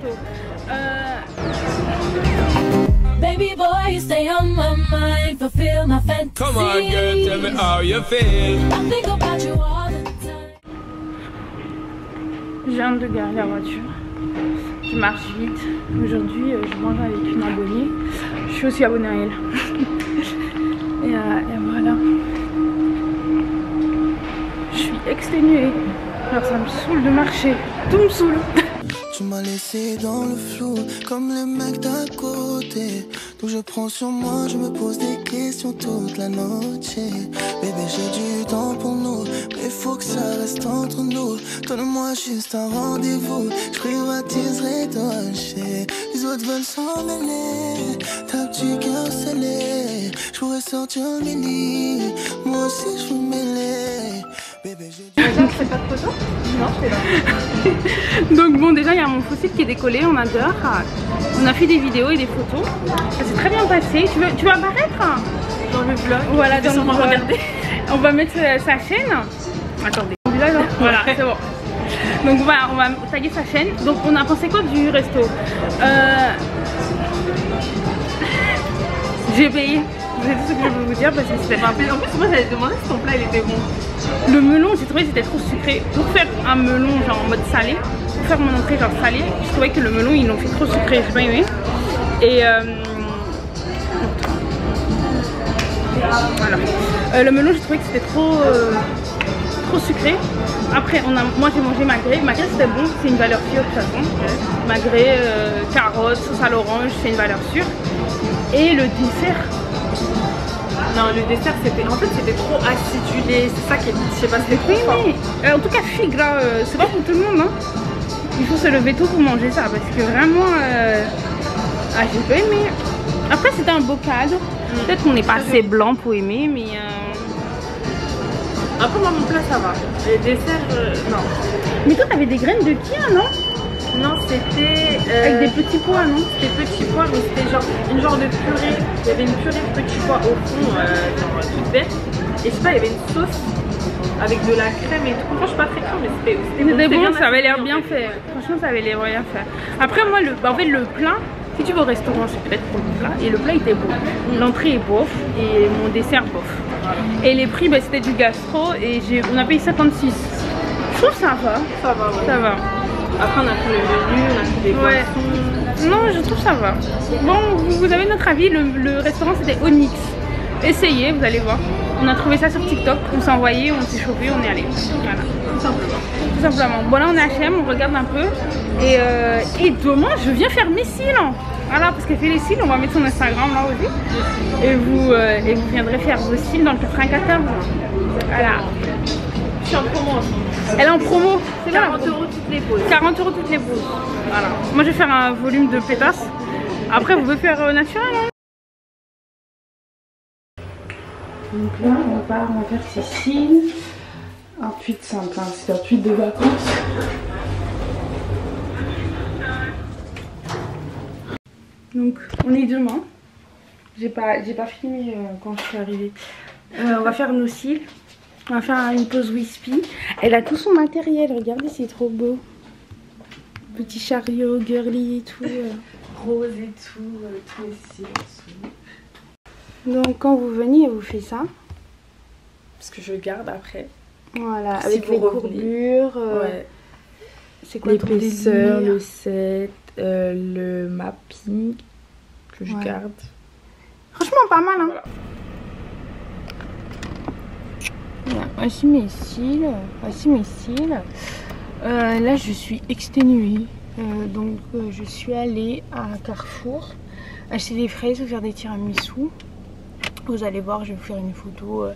resto. Baby boy, stay on my mind, fulfill my fantasy. Come on, girl, tell me how you feel. I think about you all the time. Je viens de garer la voiture. Je marche vite. Aujourd'hui, je mange avec une abonnée. Je suis aussi abonnée à elle. et voilà. Je suis exténuée. Alors ça me saoule de marcher. Tout me saoule. Tu m'as laissé dans le flou, comme les mecs d'à côté. Donc je prends sur moi, je me pose des questions toute la noche. Bébé, j'ai du temps pour nous, mais faut que ça reste entre nous. Donne-moi juste un rendez-vous, je privatiserai ton chez. Les autres veulent s'en mêler, ta petit cœur scellé. Je pourrais sortir un mini, moi aussi je veux mêler. Bébé, j'ai du temps. C'est pas de photo? Non, c'est là. Donc bon, déjà il y a mon fossile qui est décollé, on adore. On a fait des vidéos et des photos. Ça s'est très bien passé. Tu veux apparaître Dans le vlog. Voilà, dans le vlog. Regarder. On va mettre sa chaîne. Attendez. Voilà, c'est bon. Donc on va taguer sa chaîne. Donc on a pensé quoi du resto? J'ai payé. C'est tout ce que je peux vous dire parce que c'était pas un peu. En plus, moi j'avais demandé si ton plat il était bon. Le melon, j'ai trouvé que c'était trop sucré. Pour faire un melon genre en mode salé, pour faire mon entrée genre salé, je trouvais que le melon ils l'ont fait trop sucré, j'ai pas aimé. Et voilà. Le melon, j'ai trouvé que c'était trop sucré. Après, moi j'ai mangé magret. Magret c'était bon, c'est une valeur sûre de toute façon. Magret, carottes, sauce à l'orange, c'est une valeur sûre. Et le dessert. Non, le dessert c'était. En fait, c'était trop acidulé. C'est ça qui est. Je sais pas, c'était trop fort. En tout cas, figue là, c'est pas pour tout le monde. Hein. Il faut se lever tôt pour manger ça parce que vraiment. J'ai pas aimé. Après, c'était un beau cadre. Peut-être qu'on n'est pas assez blanc pour aimer, mais. Après, moi, mon plat ça va. Les desserts, non. Mais toi, t'avais des graines de kia, non? Non, c'était. Avec des petits pois, non? C'était petits pois, mais c'était genre une genre de purée. Il y avait une purée de petits pois au fond, genre toute bête. Et je sais pas, il y avait une sauce avec de la crème et tout. Franchement, je suis pas très crème, mais c'était bon, ça avait l'air bien fait. Franchement, ça avait l'air bien fait. Après, moi, en fait, le plat, si tu vas au restaurant, c'est peut-être pour le plat. Et le plat était beau. L'entrée est bof et mon dessert bof. Et les prix, bah, c'était du gastro et on a payé 56. Je trouve ça va. Ça va, ouais. Ça va. Après, on a pris le menu, on a pris des boissons. Non, je trouve ça va. Bon, vous avez notre avis. Le restaurant, c'était Onyx. Essayez, vous allez voir. On a trouvé ça sur TikTok. On s'est envoyé, on s'est chauffé, on est allé. Voilà. Tout simplement. Tout simplement. Bon, là, on est à HM, on regarde un peu. Et demain, je viens faire mes cils. Voilà, parce qu'elle fait les cils, on va mettre son Instagram là aussi. Et vous viendrez faire vos cils dans le 94. Voilà. Je suis en promo aussi. Elle est en promo. 40 € toutes les pauses. 40 € toutes les pauses. Voilà. Moi, je vais faire un volume de pétasse. Après, vous pouvez faire naturel. Hein. Donc là, on va faire ses cils. Un tweet simple, hein. C'est un tweet de vacances. Donc on est demain. J'ai pas filmé quand je suis arrivée. On va faire nos cils. On va faire une pause Wispy. Elle a tout son matériel, regardez, c'est trop beau. Petit chariot, girly et tout. Rose et tout, tous les cils. Donc quand vous venez, elle vous fait ça. Parce que je garde après. Voilà, Si avec vous les revenez. courbures. Ouais. C'est quoi ton l'épaisseur, délire? le set, le mapping que je garde. Franchement pas mal hein. Voilà. Voici mes cils. Là je suis exténuée. Donc je suis allée à Carrefour acheter des fraises ou faire des tiramisu. Vous allez voir, je vais vous faire une photo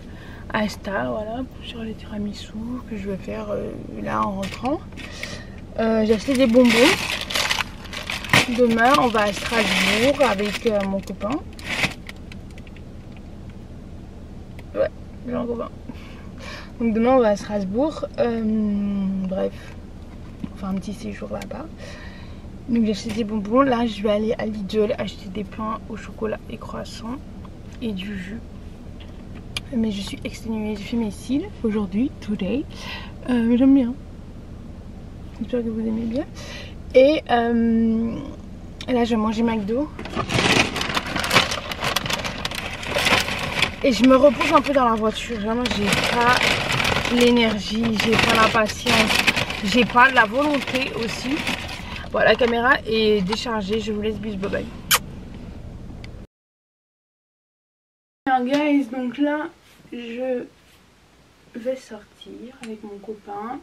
Insta, voilà, sur les tiramisu que je vais faire là en rentrant. J'ai acheté des bonbons. Demain, on va à Strasbourg avec mon copain. Ouais, j'ai un copain. Donc demain, on va à Strasbourg. Bref, enfin un petit séjour là-bas. Donc j'ai acheté des bonbons. Là, je vais aller à Lidl acheter des pains au chocolat et croissants et du jus. Mais je suis exténuée. J'ai fait mes cils aujourd'hui, today. J'aime bien. J'espère que vous aimez bien. Et là je vais manger McDo. Et je me repose un peu dans la voiture. Vraiment j'ai pas l'énergie, j'ai pas la patience, j'ai pas la volonté aussi. Bon, la caméra est déchargée, je vous laisse, bis, bye bye. Alors guys, donc là je vais sortir avec mon copain.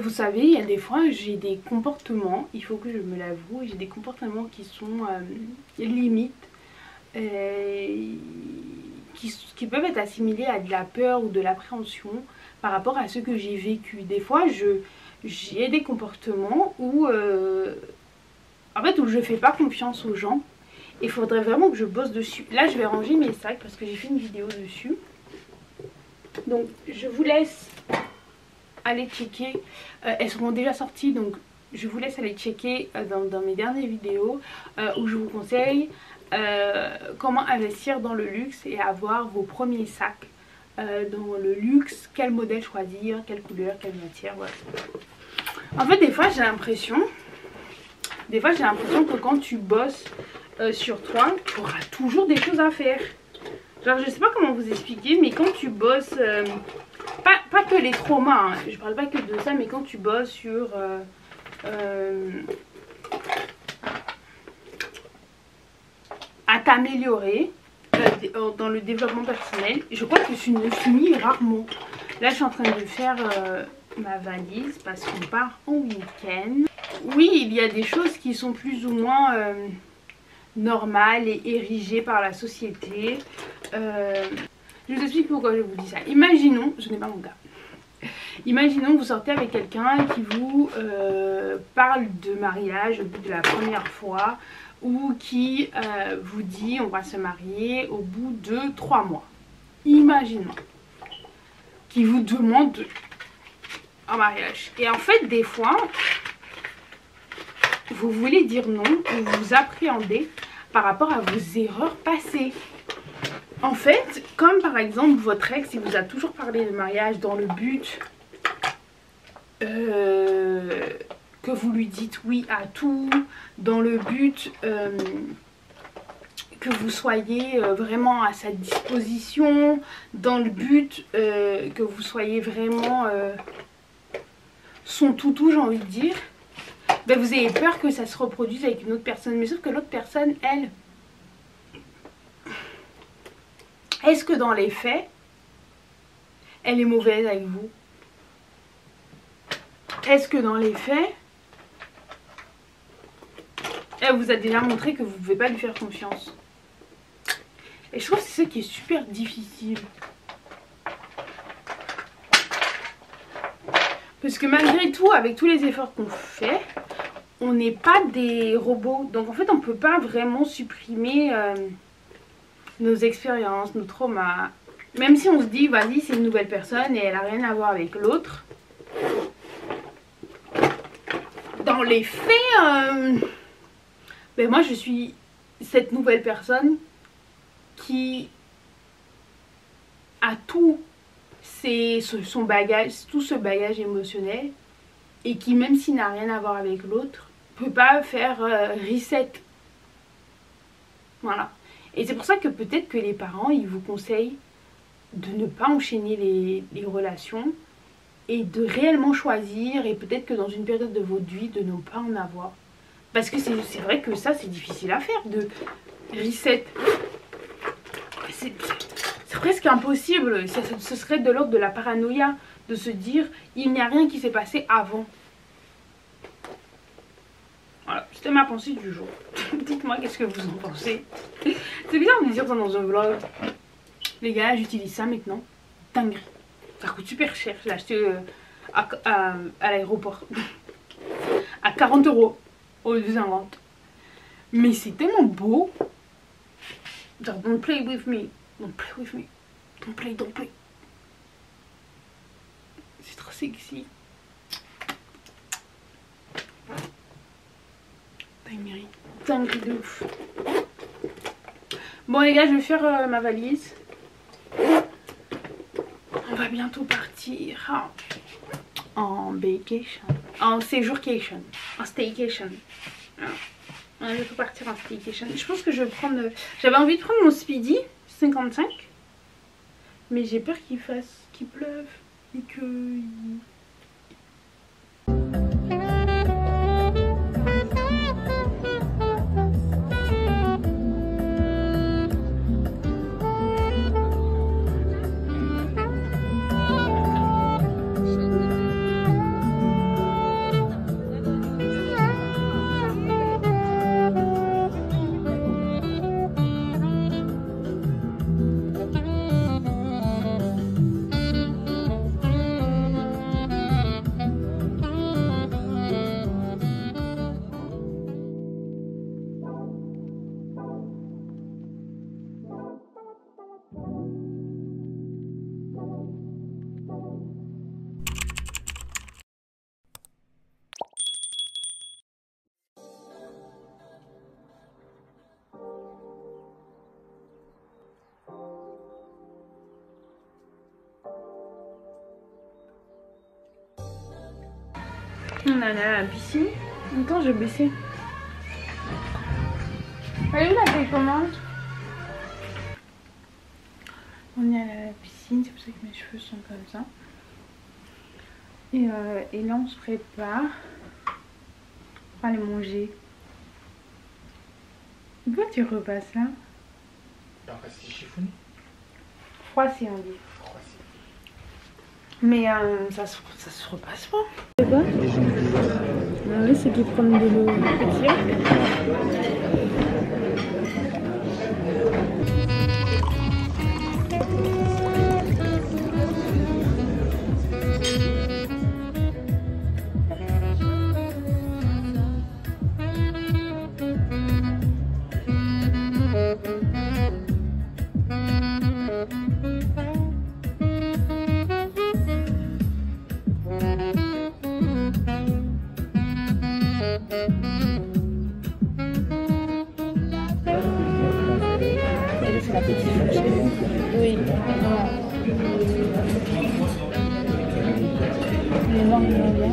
Vous savez, il y a des fois j'ai des comportements, il faut que je me l'avoue, j'ai des comportements qui sont limites, qui peuvent être assimilés à de la peur ou de l'appréhension par rapport à ce que j'ai vécu. Des fois j'ai des comportements où en fait où je fais pas confiance aux gens. Il faudrait vraiment que je bosse dessus. Là je vais ranger mes sacs parce que j'ai fait une vidéo dessus. Donc je vous laisse aller checker. Elles seront déjà sorties, donc je vous laisse aller checker dans mes dernières vidéos où je vous conseille comment investir dans le luxe et avoir vos premiers sacs dans le luxe. Quel modèle choisir, quelle couleur, quelle matière, voilà. En fait des fois j'ai l'impression que quand tu bosses sur toi, tu auras toujours des choses à faire. Genre je sais pas comment vous expliquer, mais quand tu bosses, pas que les traumas, hein, je parle pas que de ça, mais quand tu bosses sur à t'améliorer dans le développement personnel, je crois que je ne finis rarement. Là je suis en train de faire ma valise parce qu'on part en week-end. Oui, il y a des choses qui sont plus ou moins normales et érigées par la société. Je vous explique pourquoi je vous dis ça. Imaginons, je n'ai pas mon gars. Imaginons que vous sortez avec quelqu'un qui vous parle de mariage au bout de la première fois, ou qui vous dit on va se marier au bout de 3 mois. Imaginons. Qui vous demande un mariage. Et en fait des fois, vous voulez dire non ou vous appréhendez par rapport à vos erreurs passées. En fait, comme par exemple votre ex, il vous a toujours parlé de mariage dans le but que vous lui dites oui à tout, dans le but que vous soyez vraiment à sa disposition, dans le but que vous soyez vraiment son toutou, j'ai envie de dire. Ben vous avez peur que ça se reproduise avec une autre personne, mais sauf que l'autre personne, elle, est-ce que dans les faits, elle est mauvaise avec vous? Est-ce que dans les faits, elle vous a déjà montré que vous ne pouvez pas lui faire confiance? Et je trouve que c'est ça qui est super difficile. Parce que malgré tout, avec tous les efforts qu'on fait, on n'est pas des robots. Donc en fait, on ne peut pas vraiment supprimer nos expériences, nos traumas. Même si on se dit, vas-y, c'est une nouvelle personne et elle n'a rien à voir avec l'autre. Dans les faits, ben moi je suis cette nouvelle personne qui a tout son bagage, tout ce bagage émotionnel, et qui, même s'il n'a rien à voir avec l'autre, peut pas faire reset. Voilà. Et c'est pour ça que peut-être que les parents, ils vous conseillent de ne pas enchaîner les relations et de réellement choisir, et peut-être que dans une période de votre vie, de ne pas en avoir. Parce que c'est vrai que ça, c'est difficile à faire, de reset. C'est presque impossible. Ce serait de l'ordre de la paranoïa de se dire il n'y a rien qui s'est passé avant. Voilà, c'était ma pensée du jour. Dites-moi qu'est-ce que vous en pensez. C'est bizarre de dire ça dans un vlog. Les gars, j'utilise ça maintenant. Dinguerie. Ça coûte super cher. Je l'ai acheté à l'aéroport. À 40 € au lieu de 50. Mais c'est tellement beau. Genre, don't play with me. Don't play with me. Don't play, don't play. C'est trop sexy. Dinguerie de ouf. Bon les gars, je vais faire ma valise. On va bientôt partir en vacation. en séjourcation, en staycation. Je peux partir en staycation. Je pense que je vais prendre... J'avais envie de prendre mon Speedy 55. Mais j'ai peur qu'il pleuve et que... On est allé à la piscine. Attends, je vais baisser. Elle est où la télécommande? On est allé à la piscine, c'est pour ça que mes cheveux sont comme ça. Et là on se prépare pour aller manger. Pourquoi tu repasses là? Parce qu'il chiffonne. Froissé on dit. Mais ça se repasse pas. C'est quoi? Ah oui, c'est qu'ils prennent de l'eau pétillante. La petite fourchette. Oui. Énormément bien.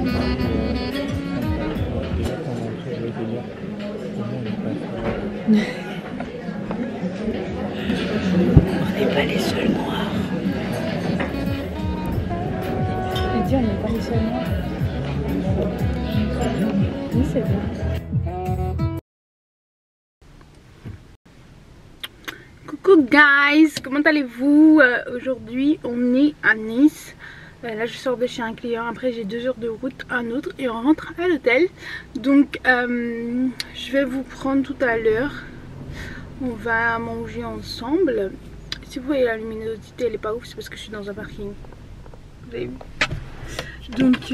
On n'est pas les seuls noirs. Je veux dire, on n'est pas les seuls noirs. Oui, c'est bien. Coucou guys, comment allez-vous? Aujourd'hui on est à Nice. Là je sors de chez un client, après j'ai 2 heures de route, un autre, et on rentre à l'hôtel. Donc je vais vous prendre tout à l'heure. On va manger ensemble. Si vous voyez la luminosité elle est pas ouf, c'est parce que je suis dans un parking. Vous avez vu? Donc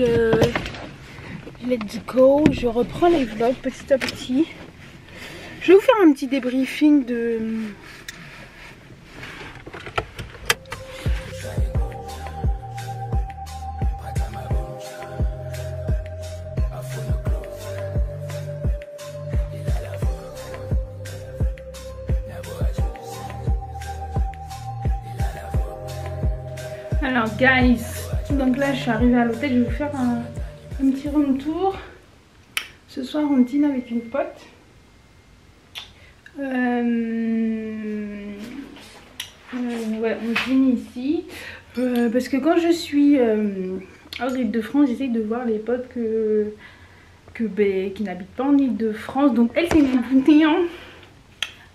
let's go, je reprends les vlogs petit à petit. Je vais vous faire un petit débriefing de... Alors guys, donc là je suis arrivée à l'hôtel, je vais vous faire un petit room tour. Ce soir on dîne avec une pote. Ouais, on dîne ici. Parce que quand je suis hors Île-de-France, j'essaye de voir les potes qui n'habitent pas en Île-de-France. Donc elle c'est une Île-de-France.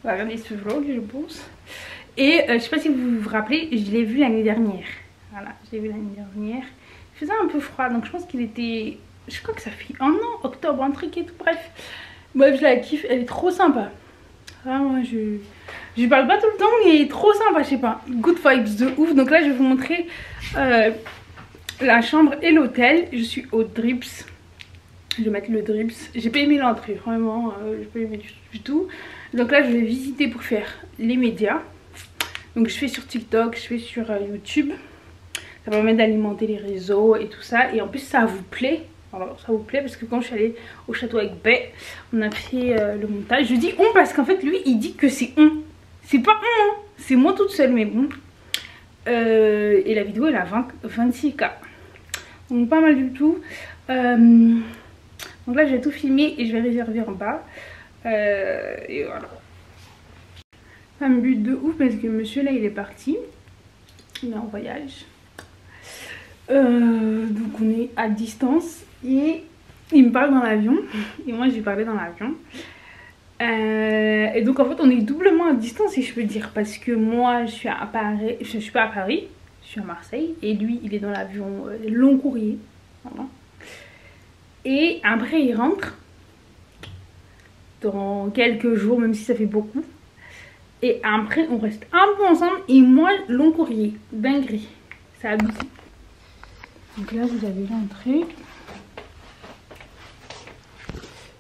On va regarder ce vlog je pense. Et je sais pas si vous vous rappelez, je l'ai vu l'année dernière. Voilà, je l'ai vu l'année dernière. Il faisait un peu froid, donc je pense qu'il était... Je crois que ça fait un an, octobre, un truc et tout, bref. Bref, je la kiffe, elle est trop sympa. Vraiment, je parle pas tout le temps, mais elle est trop sympa, je sais pas. Good vibes de ouf. Donc là, je vais vous montrer la chambre et l'hôtel. Je suis au Drips. Je vais mettre le Drips. J'ai pas aimé l'entrée, vraiment, j'ai pas aimé du tout. Donc là, je vais visiter pour faire les médias. Donc je fais sur TikTok, je fais sur YouTube. Ça permet d'alimenter les réseaux et tout ça. Et en plus ça vous plaît. Alors ça vous plaît parce que quand je suis allée au château avec Bé, on a fait le montage. Je dis on parce qu'en fait lui il dit que c'est on. C'est pas on, hein. C'est moi toute seule mais bon. Et la vidéo elle a 26K. Donc pas mal du tout. Donc là je vais tout filmer et je vais réserver en bas. Et voilà. Ça me bute de ouf parce que monsieur là il est parti. Il est en voyage. Donc on est à distance et il me parle dans l'avion et moi je lui parlais dans l'avion. Et donc en fait on est doublement à distance si je peux dire, parce que moi je suis à Paris, je suis pas à Paris, je suis à Marseille et lui il est dans l'avion long courrier. Voilà. Et après il rentre dans quelques jours, même si ça fait beaucoup. Et après on reste un peu ensemble et moi long courrier, dinguerie, c'est abusé. Donc là vous avez l'entrée.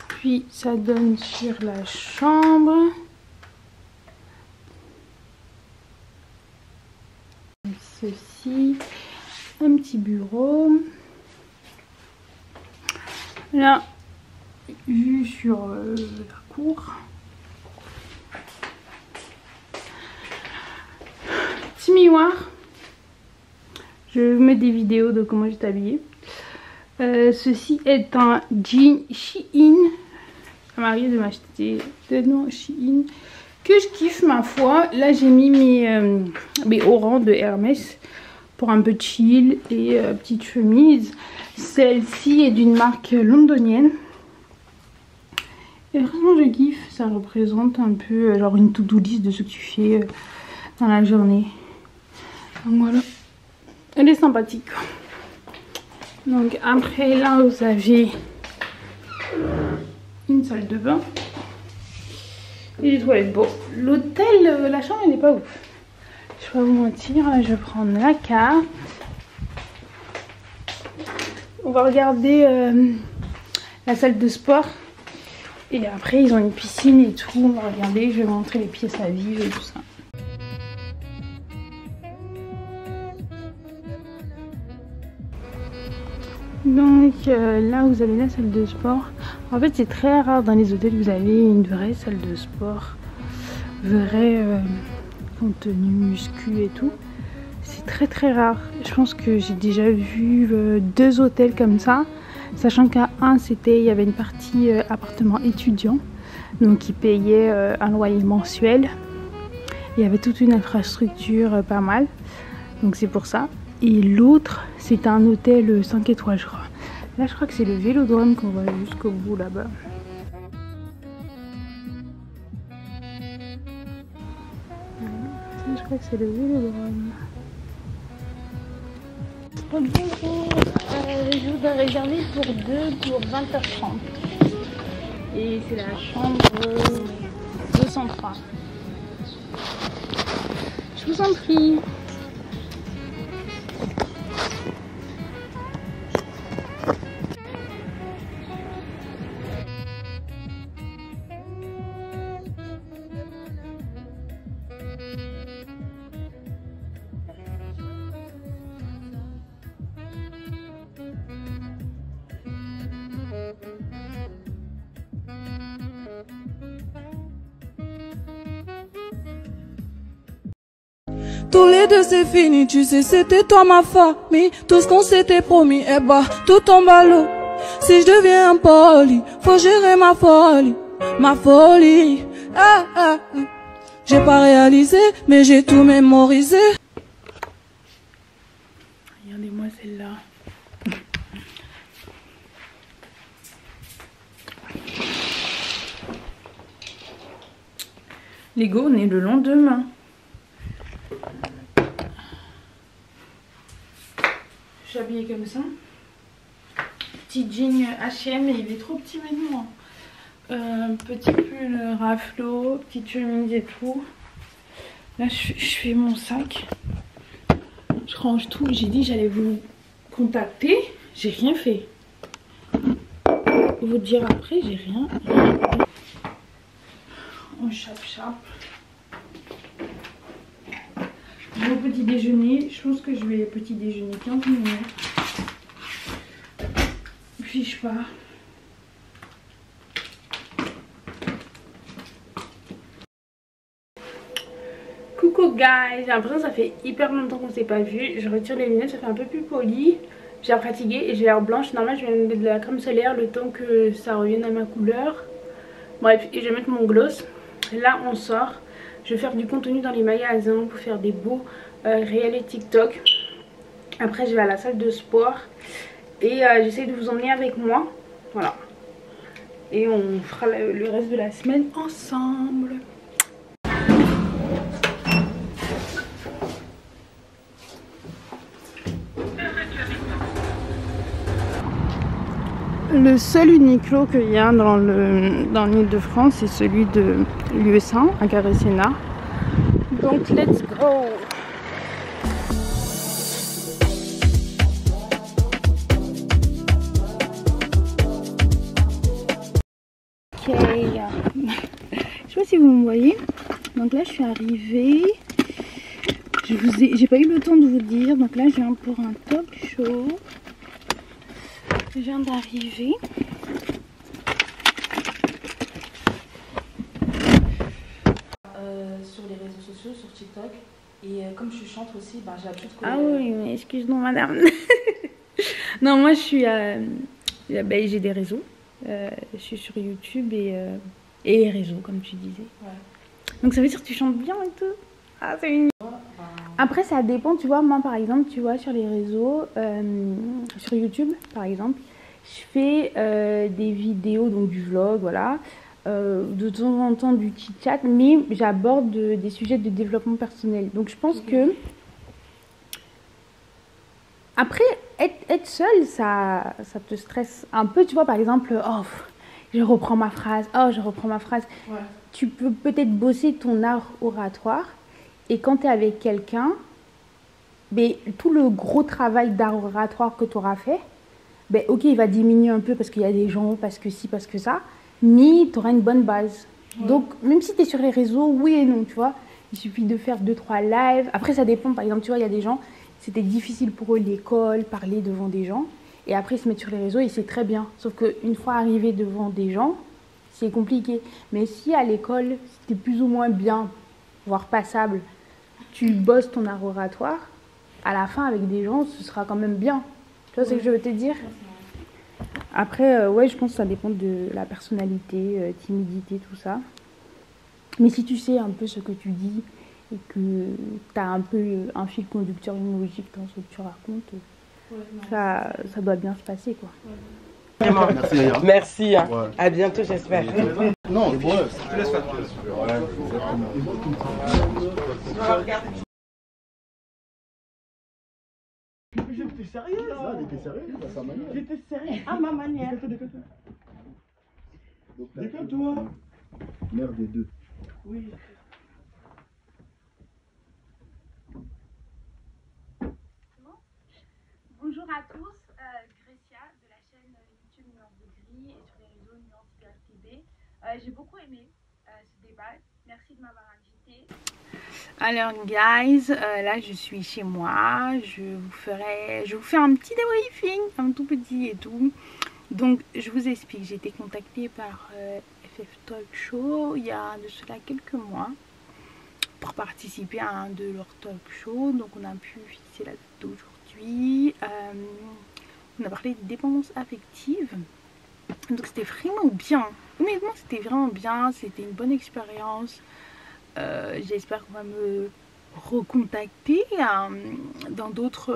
Puis ça donne sur la chambre. Ceci, un petit bureau. Là, vue sur la cour. Petit miroir. Je vais vous mettre des vidéos de comment j'étais habillée. Ceci est un jean Shein. Ma mari de m'acheter de non Shein que je kiffe ma foi. Là j'ai mis mes orangs de Hermès pour un peu chill et petite chemise. Celle-ci est d'une marque londonienne. Et vraiment je kiffe. Ça représente un peu genre une to-do list de ce que tu fais dans la journée. Donc voilà. Elle est sympathique. Donc après là vous avez une salle de bain et des toilettes. Bon, l'hôtel, la chambre elle n'est pas ouf. Je vais pas vous mentir, là je vais prendre la carte. On va regarder la salle de sport. Et après ils ont une piscine et tout. On va regarder, je vais vous montrer les pièces à vivre et tout ça. Donc là vous avez la salle de sport. En fait c'est très rare dans les hôtels vous avez une vraie salle de sport, vrai contenu muscu et tout. C'est très rare. Je pense que j'ai déjà vu 2 hôtels comme ça, sachant qu'à un c'était il y avait une partie appartement étudiant, donc ils payaient un loyer mensuel. Il y avait toute une infrastructure pas mal, donc c'est pour ça. Et l'autre, c'est un hôtel 5 étoiles, je crois. Là, je crois que c'est le Vélodrome qu'on voit jusqu'au bout là-bas. Je crois que c'est le Vélodrome. Bonjour, je voudrais réserver pour 2 pour 20h30. Et c'est la chambre 203. Je vous en prie. Tous les deux c'est fini, tu sais c'était toi ma famille. Tout ce qu'on s'était promis, eh bah tout tombe à l'eau. Si je deviens impoli, faut gérer ma folie. Ma folie, ah, ah, ah. J'ai pas réalisé, mais j'ai tout mémorisé. Regardez-moi celle-là. Lego, on est le lendemain. Je suis habillée comme ça. Petit jean H&M, il est trop petit maintenant. Petit pull raflo, petite chemise et tout. Là je fais mon sac. Je range tout. J'ai dit j'allais vous contacter. J'ai rien fait. Vous dire après, j'ai rien. On chape. Mon petit déjeuner, je pense que je vais petit déjeuner 15 minutes. Puis je pars. Coucou guys, j'ai l'impression que ça fait hyper longtemps qu'on s'est pas vu. Je retire les lunettes, ça fait un peu plus poli. J'ai l'air fatiguée et j'ai l'air blanche. Normalement je vais mettre de la crème solaire le temps que ça revienne à ma couleur. Bref, et je vais mettre mon gloss. Là on sort. Je vais faire du contenu dans les magasins pour faire des beaux réels et TikTok. Après je vais à la salle de sport. Et j'essaie de vous emmener avec moi. Voilà. Et on fera le reste de la semaine ensemble. Le seul Uniqlo qu'il y a dans l'Île-de-France, c'est celui de l'UE1 à Carré-Sénat. Donc let's go! Ok, je sais pas si vous me voyez. Donc là je suis arrivée. J'ai pas eu le temps de vous dire. Donc là je viens pour un talk show. Je viens d'arriver. Sur les réseaux sociaux, sur TikTok. Et comme je chante aussi, bah, j'ai l'habitude que... Ah oui, mais excuse-moi madame. Non, moi je suis... j'ai des réseaux. Je suis sur YouTube et les réseaux, comme tu disais. Ouais. Donc ça veut dire que tu chantes bien et tout. Ah, c'est une... Après, ça dépend, tu vois. Moi, par exemple, tu vois, sur les réseaux, sur YouTube, par exemple, je fais des vidéos, donc du vlog, voilà. De temps en temps, du chit-chat, mais j'aborde des sujets de développement personnel. Donc, je pense que... Après, être seule, ça te stresse un peu. Tu vois, par exemple, oh, je reprends ma phrase. Oh, je reprends ma phrase. Ouais. Tu peux peut-être bosser ton art oratoire. Et quand tu es avec quelqu'un, ben, tout le gros travail d'art oratoire que tu auras fait, ben, ok, il va diminuer un peu parce qu'il y a des gens, parce que ci, parce que ça, mais tu auras une bonne base. Ouais. Donc, même si tu es sur les réseaux, oui et non, tu vois, il suffit de faire 2-3 lives. Après, ça dépend, par exemple, tu vois, il y a des gens, c'était difficile pour eux l'école, parler devant des gens. Et après, ils se mettent sur les réseaux et c'est très bien. Sauf qu'une fois arrivé devant des gens, c'est compliqué. Mais si à l'école, c'était plus ou moins bien, voire passable, tu bosses ton art oratoire, à la fin avec des gens, ce sera quand même bien. Tu vois ce que je veux te dire? Après, ouais, je pense que ça dépend de la personnalité, timidité, tout ça. Mais si tu sais un peu ce que tu dis et que tu as un peu un fil conducteur, une logique dans ce que tu racontes, ça doit bien se passer, quoi. Merci. Merci. Hein. Ouais. À bientôt, j'espère. Non, ouais, je te laisse faire. Ouais, J'étais sérieux. T'étais sérieux à sa manière. J'étais sérieux à ma manière. Décale-toi. Mère des deux. Oui. Bonjour à tous, Grécia de la chaîne YouTube Nuance de Gris et sur les réseaux Nuance TV. J'ai beaucoup aimé ce débat, merci de m'avoir invité. Alors guys, là je suis chez moi, je vous fais un petit débriefing, un tout petit et tout. Donc je vous explique, j'ai été contactée par FF Talk Show il y a de cela quelques mois pour participer à un de leurs talk shows. Donc on a pu fixer la date d'aujourd'hui. On a parlé de dépendance affective. Donc c'était vraiment bien. Honnêtement c'était vraiment bien, c'était une bonne expérience. J'espère qu'on va me recontacter dans d'autres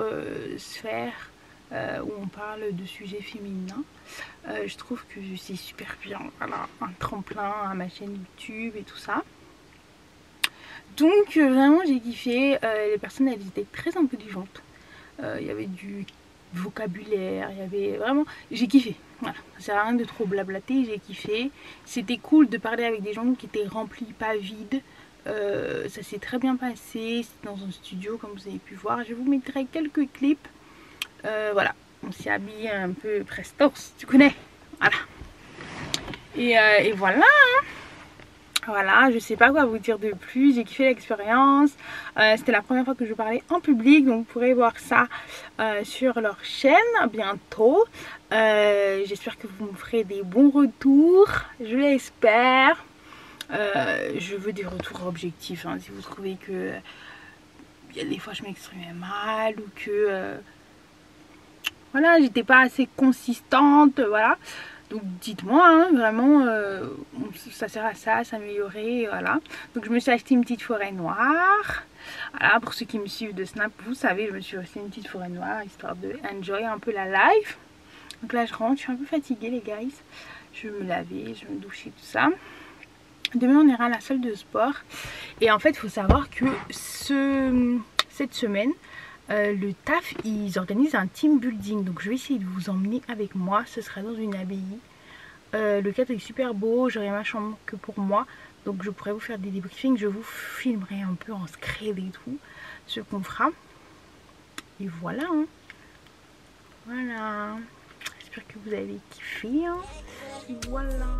sphères où on parle de sujets féminins. Je trouve que c'est super bien, voilà, un tremplin à ma chaîne YouTube et tout ça. Donc vraiment j'ai kiffé, les personnes elles étaient très intelligentes, il y avait du vocabulaire, il y avait vraiment, j'ai kiffé, voilà, ça sert à rien de trop blablater, j'ai kiffé. C'était cool de parler avec des gens qui étaient remplis, pas vides. Ça s'est très bien passé, c'était dans un studio comme vous avez pu voir. Je vous mettrai quelques clips. Voilà, on s'est habillé un peu prestos, tu connais, voilà. Et voilà, hein. Voilà, je sais pas quoi vous dire de plus, j'ai kiffé l'expérience. C'était la première fois que je parlais en public, donc vous pourrez voir ça sur leur chaîne bientôt. J'espère que vous me ferez des bons retours, je l'espère. Je veux des retours objectifs, hein, si vous trouvez que il y a des fois je m'exprimais mal ou que voilà, j'étais pas assez consistante, voilà. Donc dites-moi, hein, vraiment, ça sert à ça, à s'améliorer, voilà. Donc je me suis acheté une petite forêt noire. Voilà, pour ceux qui me suivent de Snap, vous savez, je me suis acheté une petite forêt noire, histoire de enjoy un peu la life. Donc là je rentre, je suis un peu fatiguée les guys. Je vais me laver, je vais me doucher, tout ça. Demain on ira à la salle de sport. Et en fait il faut savoir que cette semaine, le taf ils organisent un team building. Donc je vais essayer de vous emmener avec moi. Ce sera dans une abbaye. Le cadre est super beau, j'aurai ma chambre que pour moi. Donc je pourrais vous faire des débriefings. Je vous filmerai un peu en scred et tout ce qu'on fera. Et voilà, hein. Voilà. J'espère que vous avez kiffé, hein. Et voilà.